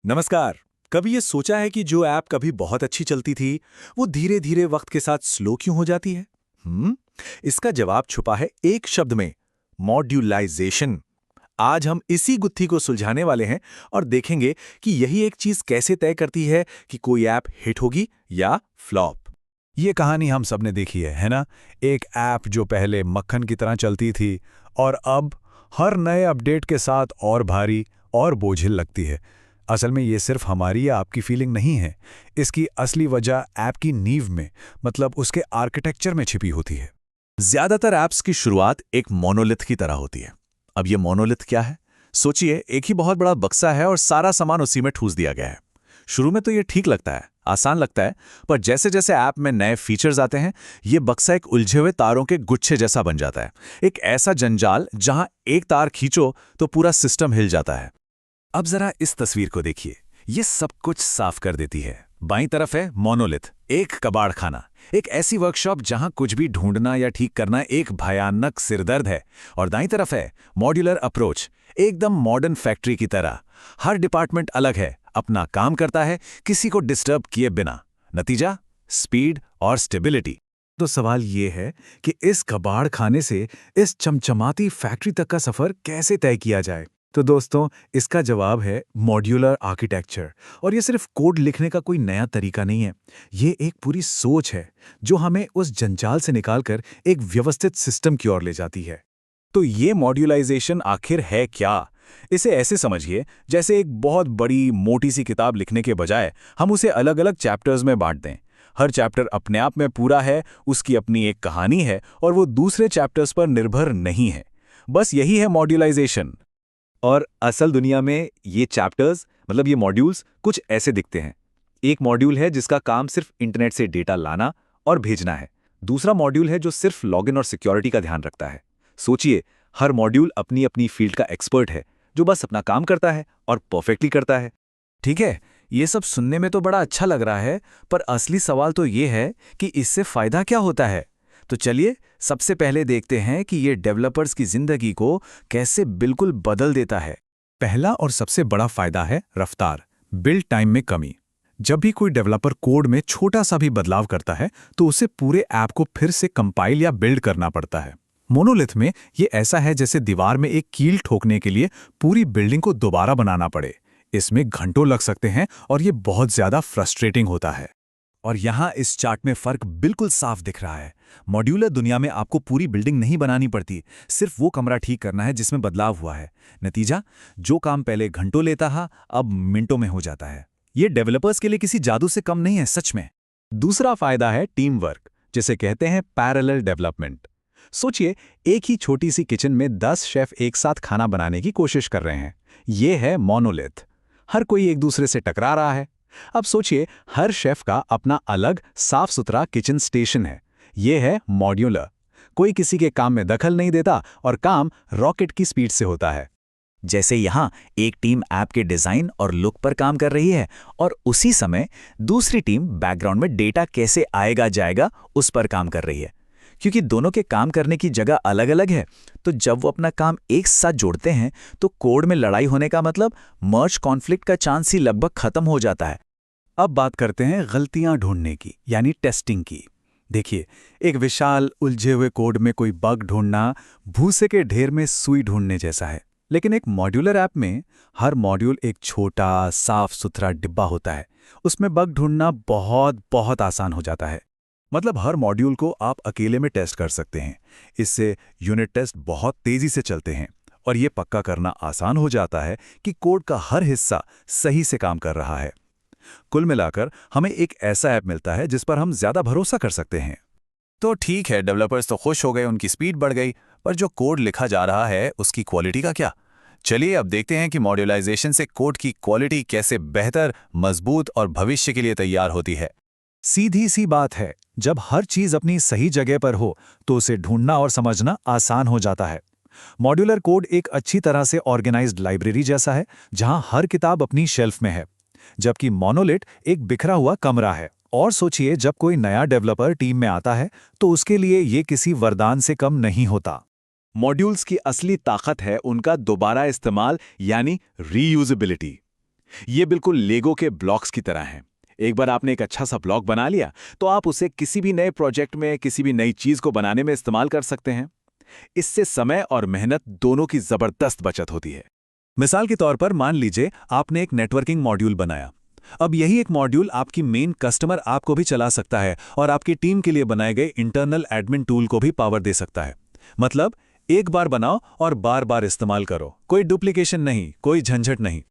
नमस्कार। कभी ये सोचा है कि जो ऐप कभी बहुत अच्छी चलती थी, वो धीरे धीरे वक्त के साथ स्लो क्यों हो जाती है? इसका जवाब छुपा है एक शब्द में, मॉड्यूलाइजेशन। आज हम इसी गुत्थी को सुलझाने वाले हैं और देखेंगे कि यही एक चीज कैसे तय करती है कि कोई ऐप हिट होगी या फ्लॉप। ये कहानी हम सबने देखी है ना? एक ऐप जो पहले मक्खन की तरह चलती थी और अब हर नए अपडेट के साथ और भारी और बोझिल लगती है। असल में ये सिर्फ हमारी या आपकी फीलिंग नहीं है। इसकी असली वजह ऐप की नींव में, मतलब उसके आर्किटेक्चर में छिपी होती है। ज्यादातर ऐप्स की शुरुआत एक मोनोलिथ की तरह होती है। अब ये मोनोलिथ क्या है? सोचिए, एक ही बहुत बड़ा बक्सा है और सारा सामान उसी में ठूस दिया गया है। शुरू में तो ये ठीक लगता है, आसान लगता है, पर जैसे जैसे ऐप में नए फीचर्स आते हैं, ये बक्सा एक उलझे हुए तारों के गुच्छे जैसा बन जाता है। एक ऐसा जंजाल जहां एक तार खींचो तो पूरा सिस्टम हिल जाता है। अब जरा इस तस्वीर को देखिए, ये सब कुछ साफ कर देती है। बाईं तरफ है मोनोलिथ, एक कबाड़ खाना, एक ऐसी वर्कशॉप जहां कुछ भी ढूंढना या ठीक करना एक भयानक सिरदर्द है। और दाईं तरफ है मॉड्यूलर अप्रोच, एकदम मॉडर्न फैक्ट्री की तरह। हर डिपार्टमेंट अलग है, अपना काम करता है, किसी को डिस्टर्ब किए बिना। नतीजा, स्पीड और स्टेबिलिटी। तो सवाल ये है कि इस कबाड़ खाने से इस चमचमाती फैक्ट्री तक का सफर कैसे तय किया जाए? तो दोस्तों, इसका जवाब है मॉड्यूलर आर्किटेक्चर। और ये सिर्फ कोड लिखने का कोई नया तरीका नहीं है, ये एक पूरी सोच है जो हमें उस जंजाल से निकालकर एक व्यवस्थित सिस्टम की ओर ले जाती है। तो ये मॉड्यूलाइजेशन आखिर है क्या? इसे ऐसे समझिए जैसे एक बहुत बड़ी मोटी सी किताब लिखने के बजाय हम उसे अलग अलग चैप्टर्स में बांट दें। हर चैप्टर अपने आप में पूरा है, उसकी अपनी एक कहानी है और वो दूसरे चैप्टर्स पर निर्भर नहीं है। बस यही है मॉड्यूलाइजेशन। और असल दुनिया में ये चैप्टर्स, मतलब ये मॉड्यूल्स, कुछ ऐसे दिखते हैं। एक मॉड्यूल है जिसका काम सिर्फ इंटरनेट से डेटा लाना और भेजना है। दूसरा मॉड्यूल है जो सिर्फ लॉगिन और सिक्योरिटी का ध्यान रखता है। सोचिए, हर मॉड्यूल अपनी अपनी फील्ड का एक्सपर्ट है जो बस अपना काम करता है और परफेक्टली करता है। ठीक है, ये सब सुनने में तो बड़ा अच्छा लग रहा है, पर असली सवाल तो ये है कि इससे फायदा क्या होता है। तो चलिए सबसे पहले देखते हैं कि ये डेवलपर्स की जिंदगी को कैसे बिल्कुल बदल देता है। पहला और सबसे बड़ा फायदा है रफ्तार, बिल्ड टाइम में कमी। जब भी कोई डेवलपर कोड में छोटा सा भी बदलाव करता है तो उसे पूरे ऐप को फिर से कंपाइल या बिल्ड करना पड़ता है। मोनोलिथ में ये ऐसा है जैसे दीवार में एक कील ठोकने के लिए पूरी बिल्डिंग को दोबारा बनाना पड़े। इसमें घंटों लग सकते हैं और ये बहुत ज्यादा फ्रस्ट्रेटिंग होता है। और यहाँ इस चार्ट में फर्क बिल्कुल साफ दिख रहा है। मॉड्यूलर दुनिया में आपको पूरी बिल्डिंग नहीं बनानी पड़ती, सिर्फ वो कमरा ठीक करना है जिसमें बदलाव हुआ है। नतीजा, जो काम पहले घंटों लेता था अब मिनटों में हो जाता है। ये डेवलपर्स के लिए किसी जादू से कम नहीं है, सच में। दूसरा फायदा है टीम वर्क, जिसे कहते हैं पैरेलल डेवलपमेंट। सोचिए, एक ही छोटी सी किचन में 10 शेफ एक साथ खाना बनाने की कोशिश कर रहे हैं। ये है मोनोलिथ। हर कोई एक दूसरे से टकरा रहा है। अब सोचिए, हर शेफ का अपना अलग साफ सुथरा किचन स्टेशन है। यह है मॉड्यूलर। कोई किसी के काम में दखल नहीं देता और काम रॉकेट की स्पीड से होता है। जैसे यहाँ एक टीम ऐप के डिजाइन और लुक पर काम कर रही है और उसी समय दूसरी टीम बैकग्राउंड में डेटा कैसे आएगा जाएगा उस पर काम कर रही है। क्योंकि दोनों के काम करने की जगह अलग अलग है, तो जब वो अपना काम एक साथ जोड़ते हैं तो कोड में लड़ाई होने का मतलब मर्ज कॉन्फ्लिक्ट का चांस ही लगभग खत्म हो जाता है। अब बात करते हैं गलतियां ढूंढने की, यानी टेस्टिंग की। देखिए, एक विशाल उलझे हुए कोड में कोई बग ढूंढना भूसे के ढेर में सुई ढूंढने जैसा है। लेकिन एक मॉड्यूलर ऐप में हर मॉड्यूल एक छोटा साफ सुथरा डिब्बा होता है। उसमें बग ढूंढना बहुत बहुत आसान हो जाता है। मतलब हर मॉड्यूल को आप अकेले में टेस्ट कर सकते हैं। इससे यूनिट टेस्ट बहुत तेजी से चलते हैं और ये पक्का करना आसान हो जाता है कि कोड का हर हिस्सा सही से काम कर रहा है। कुल मिलाकर हमें एक ऐसा ऐप मिलता है जिस पर हम ज्यादा भरोसा कर सकते हैं। तो ठीक है, डेवलपर्स तो खुश हो गए, उनकी स्पीड बढ़ गई, पर जो कोड लिखा जा रहा है उसकी क्वालिटी का क्या? चलिए अब देखते हैं कि मॉड्यूलाइजेशन से कोड की क्वालिटी कैसे बेहतर, मजबूत और भविष्य के लिए तैयार होती है। सीधी सी बात है, जब हर चीज अपनी सही जगह पर हो तो उसे ढूंढना और समझना आसान हो जाता है। मॉड्यूलर कोड एक अच्छी तरह से ऑर्गेनाइज्ड लाइब्रेरी जैसा है जहां हर किताब अपनी शेल्फ में है, जबकि मोनोलिथ एक बिखरा हुआ कमरा है। और सोचिए, जब कोई नया डेवलपर टीम में आता है तो उसके लिए ये किसी वरदान से कम नहीं होता। मॉड्यूल्स की असली ताकत है उनका दोबारा इस्तेमाल, यानी रीयूजेबिलिटी। ये बिल्कुल लेगो के ब्लॉक्स की तरह हैं। एक बार आपने एक अच्छा सा ब्लॉक बना लिया तो आप उसे किसी भी नए प्रोजेक्ट में, किसी भी नई चीज को बनाने में इस्तेमाल कर सकते हैं। इससे समय और मेहनत दोनों की जबरदस्त बचत होती है। मिसाल के तौर पर मान लीजिए आपने एक नेटवर्किंग मॉड्यूल बनाया। अब यही एक मॉड्यूल आपकी मेन कस्टमर ऐप को भी चला सकता है और आपकी टीम के लिए बनाए गए इंटरनल एडमिन टूल को भी पावर दे सकता है। मतलब एक बार बनाओ और बार बार इस्तेमाल करो, कोई डुप्लीकेशन नहीं, कोई झंझट नहीं।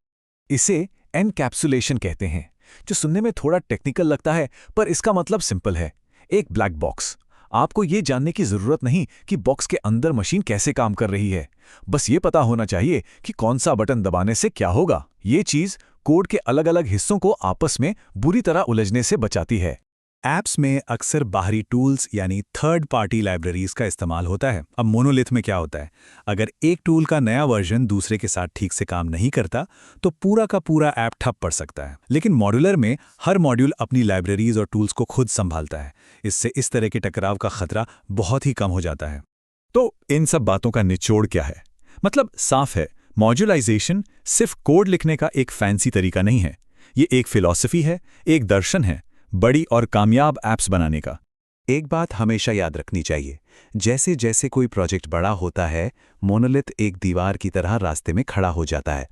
इसे एनकैप्सुलेशन कहते हैं, जो सुनने में थोड़ा टेक्निकल लगता है, पर इसका मतलब सिंपल है। एक ब्लैक बॉक्स। आपको ये जानने की जरूरत नहीं कि बॉक्स के अंदर मशीन कैसे काम कर रही है, बस ये पता होना चाहिए कि कौन सा बटन दबाने से क्या होगा। ये चीज कोड के अलग अलग हिस्सों को आपस में बुरी तरह उलझने से बचाती है। ऐप्स में अक्सर बाहरी टूल्स यानी थर्ड पार्टी लाइब्रेरीज का इस्तेमाल होता है। अब मोनोलिथ में क्या होता है, अगर एक टूल का नया वर्जन दूसरे के साथ ठीक से काम नहीं करता तो पूरा का पूरा ऐप ठप पड़ सकता है। लेकिन मॉड्यूलर में हर मॉड्यूल अपनी लाइब्रेरीज और टूल्स को खुद संभालता है। इससे इस तरह के टकराव का खतरा बहुत ही कम हो जाता है। तो इन सब बातों का निचोड़ क्या है? मतलब साफ है, मॉड्यूलाइजेशन सिर्फ कोड लिखने का एक फैंसी तरीका नहीं है। ये एक फिलॉसफी है, एक दर्शन है बड़ी और कामयाब ऐप्स बनाने का। एक बात हमेशा याद रखनी चाहिए, जैसे जैसे कोई प्रोजेक्ट बड़ा होता है, मोनोलिथ एक दीवार की तरह रास्ते में खड़ा हो जाता है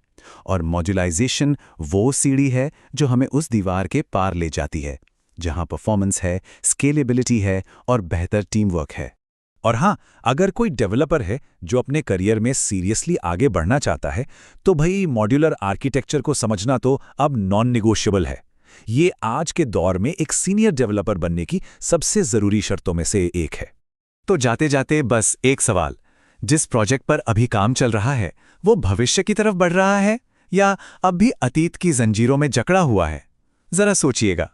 और मॉड्यूलाइजेशन वो सीढ़ी है जो हमें उस दीवार के पार ले जाती है, जहां परफॉर्मेंस है, स्केलेबिलिटी है और बेहतर टीम वर्क है। और हाँ, अगर कोई डेवलपर है जो अपने करियर में सीरियसली आगे बढ़ना चाहता है, तो भाई मॉड्यूलर आर्किटेक्चर को समझना तो अब नॉन निगोशिएबल है। ये आज के दौर में एक सीनियर डेवलपर बनने की सबसे जरूरी शर्तों में से एक है। तो जाते जाते बस एक सवाल, जिस प्रोजेक्ट पर अभी काम चल रहा है वो भविष्य की तरफ बढ़ रहा है या अब भी अतीत की जंजीरों में जकड़ा हुआ है? जरा सोचिएगा।